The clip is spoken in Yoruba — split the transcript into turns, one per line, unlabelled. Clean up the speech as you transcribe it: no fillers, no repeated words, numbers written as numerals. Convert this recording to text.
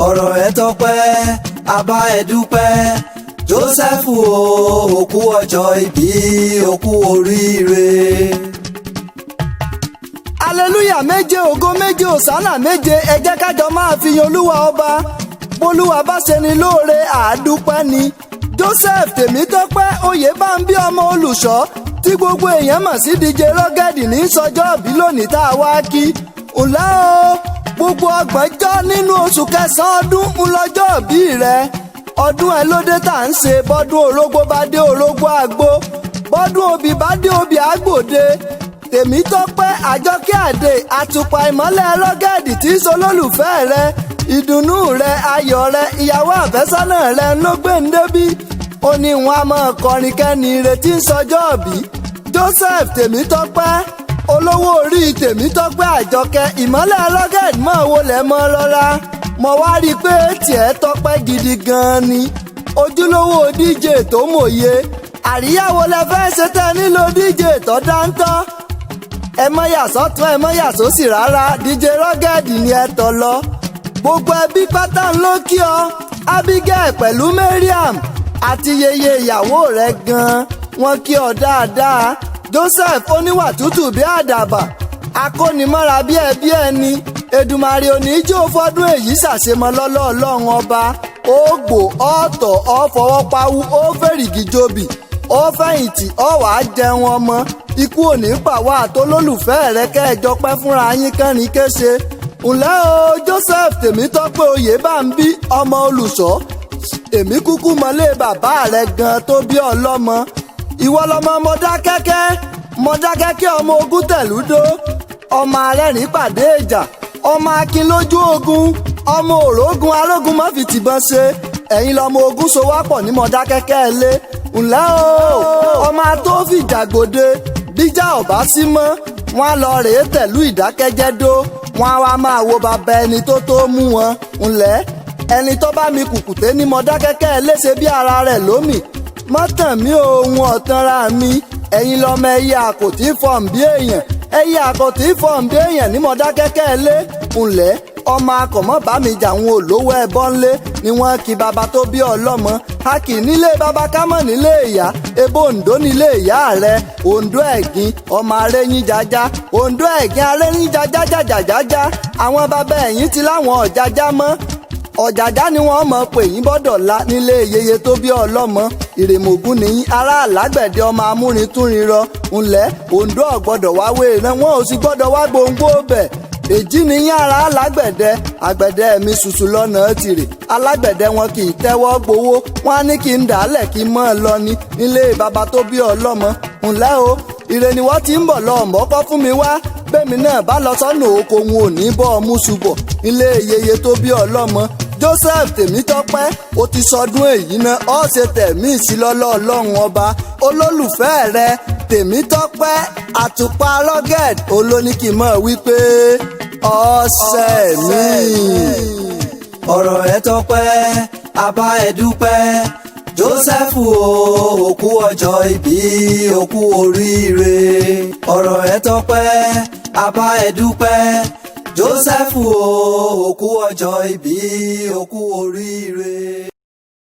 ọ̀rọ̀ ẹ tọ́pẹ́ àbá ẹ dúpẹ́ Jósẹ́fù òkú ọjọ́ ìbí òkú oríire.
aleluya méje ògo méje òsánà méje ẹ jẹ́ kájọ máa fi yan olúwa ọba bólúwa bá ṣe ni lóore àádúpẹ́ ni. Joseph Tèmítọ́pẹ́ Oyèbánbí ọmọ olùṣọ́ tí gbogbo èèyàn mọ̀ sí DJ Rugged ní sọjọ́ ìbí lónìí tá a wá kí. ǹlẹ́ o gbogbo ọgbọ̀njọ́ nínú oṣù kẹsàn-án ọdún ńlọjọ́ ìbí rẹ ọdún ẹ lóde tá à ń ṣe bọ́dún orógbó bá dé orógbó àgbo bọ́dún obì bá dé obì àgbòde. Tèmítọ́pẹ́ Àjọkẹ́ Àdè àtùpà ìmọ́lẹ̀ Rugged tí í ṣolólùfẹ́ rẹ ìdùnnú rẹ ayọ̀ rẹ ìyàwó àfẹ́sọ́nà rẹ ló gbé ń débí. ó ní wọn a máa kọrin kẹ́ni ìrètí ń sọjọ́ ìbí. Joseph Tèmítọ́pẹ́ olówó orí Tèmítọ́pẹ́ Àjọkẹ́ ìmọ́lẹ̀ Rugged mọ̀ wọlé mọ́ rọra mo wá rí i pé tiẹ̀ tọ́pẹ́ gidi gan-an ni ojúlówó DJ tó mòye àríyáwó lẹ fẹ́ ṣe tẹ́ nílò DJ tó dáńtọ́ ẹ mọ́ yàsọ́tún ẹ mọ́ yàsósì rárá DJ Rugged ni ẹ tọ́ lọ. gbogbo ẹbí pátá ló kí ọ Abigail pẹ̀lú Mariam àti yeye ìyàwó rẹ gan-an wọ́n kí ọ dáadáa. Joseph oníwà tútù bí àdàbà akónimọ́ra bí ẹbí ẹni Èdùmàrè òní jó fọ́dún èyí ṣàṣemọ lọ́lọ́ ọlọ́run ọba ó gbò ọ̀tọ̀ ó fọwọ́pawú ó fèrègì jobi ó fẹ̀yìntì ó wàá jẹun ọmọ ikú òní pàwọ́ àtolólùfẹ́ rẹ kẹjọ pẹ́ fúnra yín kẹrin kése. ǹlẹ́ o Joseph Tèmítọ́pẹ́ Oyèbánbí ọmọ olùṣọ́ èmi kúkú mọ́lé bàbá rẹ gan tó bí ọlọ́mọ ìwọ lọmọ Mọdákẹ́kẹ́ ọmọ ogun tẹ̀lúdó ọmọ arẹ́rìn pàdé ìjà ọmọ akin lójú ogun ọmọ òrógun arógun má fi tìbọn ṣe ẹ̀yin lọmọ ogun sowápọ̀ ní Mọdákẹ́kẹ́ ilé. ǹlẹ́ o ọmọ atófìjàgbòde bíjà ọ̀bá sí mọ́ wọn á lọ rèé tẹ̀lú ìdákẹ́jẹ́dó wọn á wá máa wo bàbá ẹni tó mú wọn. ǹlẹ́ ẹni tó bá mi kùkùté ní Mọdákẹ́kẹ́ ilé ṣe bí ara rẹ̀ lómì mọ́tàn mi ò ohun ọ̀tanra mi ẹ̀yin lọmọ ẹyẹ àkòtí fọ̀m bí èèyàn ẹyẹ àkòtí fọ̀m bí èèyàn ní Mọdákẹ́kẹ́ ilé. ǹlẹ́ ọmọ akọ̀mọ́ bá mi jà wọn olówó ẹbọ ńlé ni wọ́n kí baba tó bí ọlọ́mọ a kì í nílé baba kámọ̀ nílé ìyá ebo Oǹdó nílé ìyá rẹ Oǹdó ẹ̀gìn ọmọ arẹ́yìn jájá Oǹdó ẹ̀gìn arẹ́yìn jájá jàjàjájá àwọn baba ẹ̀yìn ti láwọn ọ̀jájá mọ́ ọ̀jàjá ni wọ́n mọ̀ pé yín bọ́dọ̀ la nílé yeye tó bí ọlọ́mọ ìrèmọ̀gún nìyí ará alágbẹ̀dẹ ọmọ amúrintúnrin rọ. ǹlẹ́ Oǹdó ọ̀gbọ́dọ̀ wá wéèrè wọn ò sì gbọ́dọ̀ wá gbòǹgbò bẹ̀ èjì nìyí ará alágbẹ̀dẹ àgbẹ̀dẹ mi ṣùṣù lọ́nà tìrè alágbẹ̀dẹ wọn kì í tẹ́wọ́ gbowó wọn á ní kí n dàálẹ̀ kí n mọ́ ọ lọ ní nílé bàbá tó bí ọlọ́mọ. ǹlẹ́ o ìrè ni wọ́n ti ń bọ̀ lọ ọ̀mọ́kọ́ fún mi wá bẹ́ẹ̀mi náà bá lọ sọ́nà oko wọn ò ní bọ́ ọmú ṣubọ̀ nílé yeye tó bí ọlọ́mọ. Joseph Tèmítọ́pẹ́ ó ti sọdún èyí náà ó ṣe tẹ̀mí ìsílọ́lọ́ ọlọ́run ọba olólùfẹ́ rẹ Tèmítọ́pẹ́ àtùpà Rugged olóníkì mọ̀ wípé ọ̀sẹ̀ mi.
ọ̀rọ̀ ẹ tọ́pẹ́ àbá ẹ dúpẹ́ Jósẹ́fù òkú ọjọ́ ìbí òkú oríire. ọ̀rọ̀ ẹ tọ́pẹ́ àbá ẹ dúpẹ́ Jósẹ́fù òkú ọjọ́ ìbí òkú oríire.